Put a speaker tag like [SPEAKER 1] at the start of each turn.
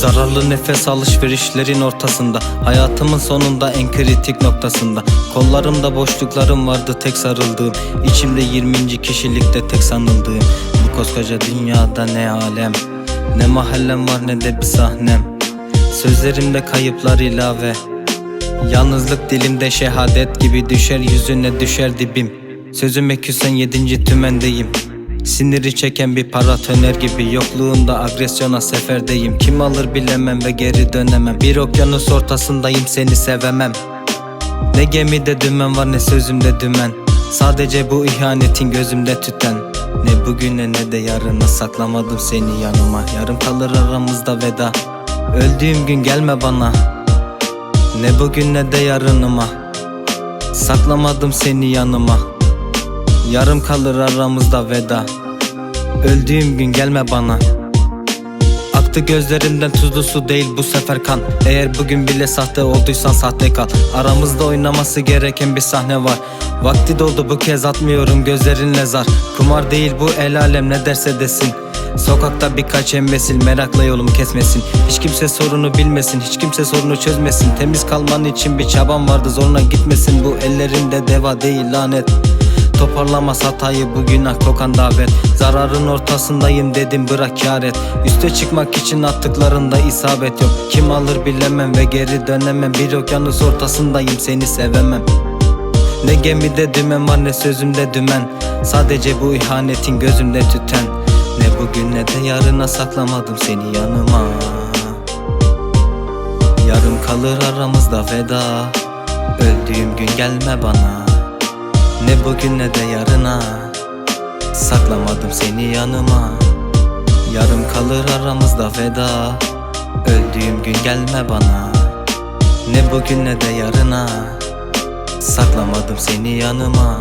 [SPEAKER 1] Zararlı nefes alışverişlerin ortasında, hayatımın sonunda en kritik noktasında. Kollarımda boşluklarım vardı tek sarıldığım, içimde 20. kişilikte tek sanıldığım. Bu koskoca dünyada ne alem, ne mahallem var ne de bir sahnem. Sözlerimde kayıplar ilave, yalnızlık dilimde şehadet gibi düşer yüzüne düşer dibim. Sözüme küsen 7. tümendeyim. Siniri çeken bir paratoner gibi, yokluğunda agresyona seferdeyim. Kim alır bilemem ve geri dönemem. Bir okyanus ortasındayım, seni sevemem. Ne gemide dümen var ne sözümde dümen. Sadece bu ihanetin gözümde tüten. Ne bugüne ne de yarına saklamadım seni yanıma. Yarım kalır aramızda veda, öldüğüm gün gelme bana. Ne bugün ne de yarınıma saklamadım seni yanıma. Yarım kalır aramızda veda, öldüğüm gün gelme bana. Aktı gözlerimden tuzlu su değil bu sefer kan. Eğer bugün bile sahte olduysan sahte kal. Aramızda oynaması gereken bir sahne var. Vakti doldu bu kez, atmıyorum gözlerinle zar. Kumar değil bu el alem ne derse desin. Sokakta birkaç embesil merakla yolumu kesmesin. Hiç kimse sorunu bilmesin, hiç kimse sorunu çözmesin. Temiz kalman için bir çabam vardı, zoruna gitmesin. Bu ellerimde deva değil lanet. Toparlamaz hatayı bu günah kokan davet. Zararın ortasındayım dedim bırak kâr et. Üste çıkmak için attıklarında isabet yok. Kim alır bilemem ve geri dönemem. Bir okyanus ortasındayım, seni sevemem. Ne gemide dümen var ne sözümde dümen. Sadece bu ihanetin gözümde tüten. Ne bugün ne de yarına saklamadım seni yanıma. Yarım kalır aramızda veda, öldüğüm gün gelme bana. Ne bugün ne de yarına saklamadım seni yanıma. Yarım kalır aramızda veda, öldüğüm gün gelme bana. Ne bugün ne de yarına saklamadım seni yanıma.